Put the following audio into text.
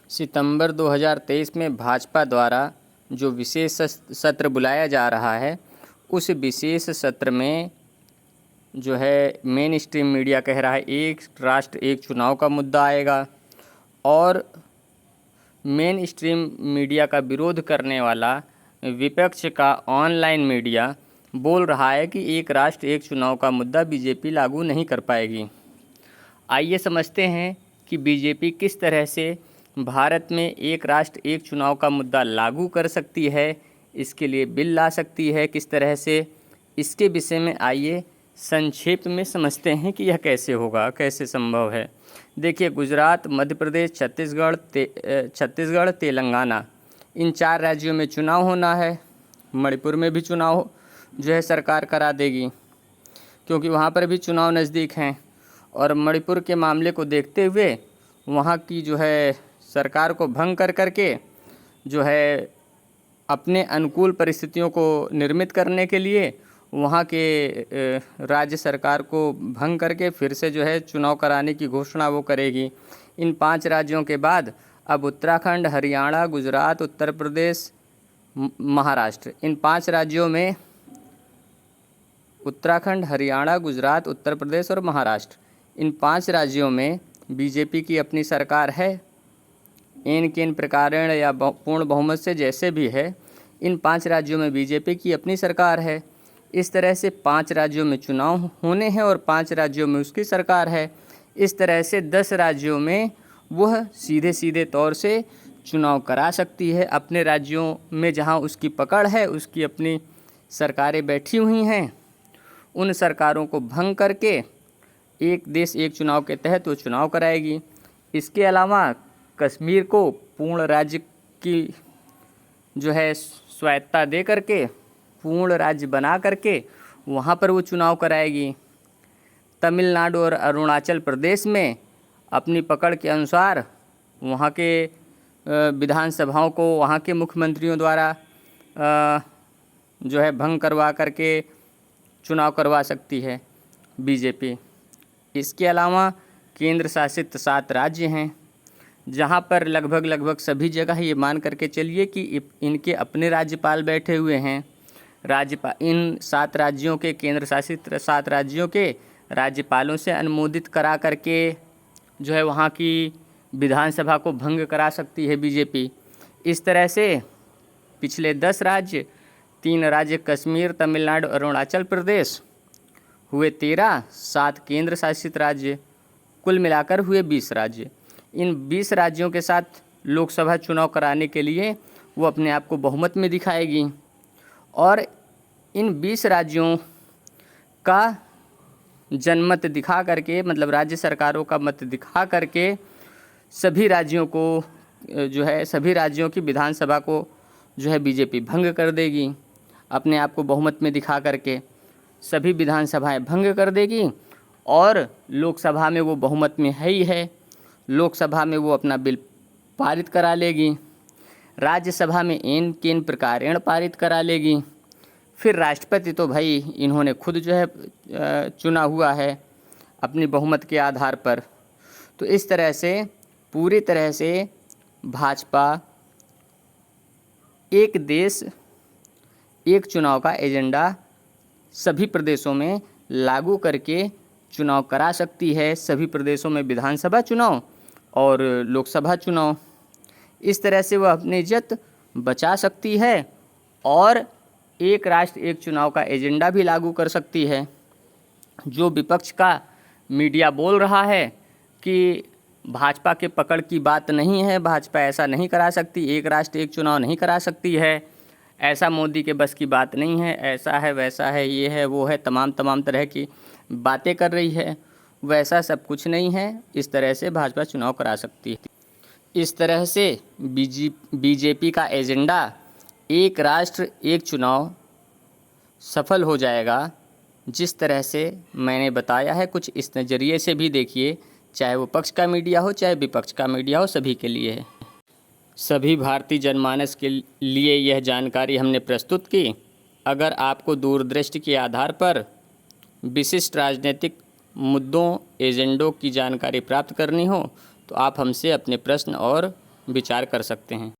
सितंबर 2023 में भाजपा द्वारा जो विशेष सत्र बुलाया जा रहा है, उस विशेष सत्र में जो है मेन स्ट्रीम मीडिया कह रहा है एक राष्ट्र एक चुनाव का मुद्दा आएगा, और मेन स्ट्रीम मीडिया का विरोध करने वाला विपक्ष का ऑनलाइन मीडिया बोल रहा है कि एक राष्ट्र एक चुनाव का मुद्दा बीजेपी लागू नहीं कर पाएगी। आइए समझते हैं कि बीजेपी किस तरह से भारत में एक राष्ट्र एक चुनाव का मुद्दा लागू कर सकती है, इसके लिए बिल ला सकती है किस तरह से। इसके विषय में आइए संक्षेप में समझते हैं कि यह कैसे होगा, कैसे संभव है। देखिए, गुजरात, मध्य प्रदेश, छत्तीसगढ़, तेलंगाना, इन 4 राज्यों में चुनाव होना है। मणिपुर में भी चुनाव जो है सरकार करा देगी, क्योंकि वहाँ पर भी चुनाव नज़दीक हैं। और मणिपुर के मामले को देखते हुए वहाँ की जो है सरकार को भंग कर करके जो है अपने अनुकूल परिस्थितियों को निर्मित करने के लिए वहाँ के राज्य सरकार को भंग करके फिर से जो है चुनाव कराने की घोषणा वो करेगी। इन 5 राज्यों के बाद अब उत्तराखंड, हरियाणा, गुजरात, उत्तर प्रदेश, महाराष्ट्र, इन 5 राज्यों में उत्तराखंड, हरियाणा, गुजरात, उत्तर प्रदेश और महाराष्ट्र, इन 5 राज्यों में बीजेपी की अपनी सरकार है। इन प्रकारेण या पूर्ण बहुमत से जैसे भी है, इन 5 राज्यों में बीजेपी की अपनी सरकार है। इस तरह से 5 राज्यों में चुनाव होने हैं और 5 राज्यों में उसकी सरकार है। इस तरह से 10 राज्यों में वह सीधे सीधे तौर से चुनाव करा सकती है। अपने राज्यों में जहां उसकी पकड़ है, उसकी अपनी सरकारें बैठी हुई हैं, उन सरकारों को भंग करके एक देश एक चुनाव के तहत वो चुनाव कराएगी। इसके अलावा कश्मीर को पूर्ण राज्य की जो है स्वायत्तता दे करके पूर्ण राज्य बना करके वहाँ पर वो चुनाव कराएगी। तमिलनाडु और अरुणाचल प्रदेश में अपनी पकड़ के अनुसार वहाँ के विधानसभाओं को वहाँ के मुख्यमंत्रियों द्वारा जो है भंग करवा करके चुनाव करवा सकती है बीजेपी। इसके अलावा केंद्र शासित 7 राज्य हैं, जहाँ पर लगभग सभी जगह ये मान करके चलिए कि इनके अपने राज्यपाल बैठे हुए हैं। इन 7 राज्यों के केंद्र शासित 7 राज्यों के राज्यपालों से अनुमोदित करा करके जो है वहाँ की विधानसभा को भंग करा सकती है बीजेपी। इस तरह से पिछले 10 राज्य, 3 राज्य कश्मीर, तमिलनाडु, अरुणाचल प्रदेश हुए 13, 7 केंद्र शासित राज्य, कुल मिलाकर हुए 20 राज्य। इन 20 राज्यों के साथ लोकसभा चुनाव कराने के लिए वो अपने आप को बहुमत में दिखाएगी, और इन 20 राज्यों का जनमत दिखा करके, मतलब राज्य सरकारों का मत दिखा करके सभी राज्यों को जो है सभी राज्यों की विधानसभा को जो है बीजेपी भंग कर देगी। अपने आप को बहुमत में दिखा करके सभी विधानसभाएं भंग कर देगी, और लोकसभा में वो बहुमत में है ही है। लोकसभा में वो अपना बिल पारित करा लेगी, राज्यसभा में इन प्रकारेण पारित करा लेगी। फिर राष्ट्रपति तो भाई इन्होंने खुद जो है चुना हुआ है अपनी बहुमत के आधार पर। तो इस तरह से पूरी तरह से भाजपा एक देश एक चुनाव का एजेंडा सभी प्रदेशों में लागू करके चुनाव करा सकती है। सभी प्रदेशों में विधानसभा चुनाव और लोकसभा चुनाव। इस तरह से वह अपनी इज्जत बचा सकती है और एक राष्ट्र एक चुनाव का एजेंडा भी लागू कर सकती है। जो विपक्ष का मीडिया बोल रहा है कि भाजपा के पकड़ की बात नहीं है, भाजपा ऐसा नहीं करा सकती, एक राष्ट्र एक चुनाव नहीं करा सकती है, ऐसा मोदी के बस की बात नहीं है, ऐसा है, वैसा है, ये है, वो है, तमाम तरह की बातें कर रही है, वैसा सब कुछ नहीं है। इस तरह से भाजपा चुनाव करा सकती है। इस तरह से बीजेपी का एजेंडा एक राष्ट्र एक चुनाव सफल हो जाएगा। जिस तरह से मैंने बताया है, कुछ इस नज़रिए से भी देखिए, चाहे वो पक्ष का मीडिया हो चाहे विपक्ष का मीडिया हो, सभी के लिए है। सभी भारतीय जनमानस के लिए यह जानकारी हमने प्रस्तुत की। अगर आपको दूरदृष्टि के आधार पर विशिष्ट राजनीतिक मुद्दों, एजेंडों की जानकारी प्राप्त करनी हो तो आप हमसे अपने प्रश्न और विचार कर सकते हैं।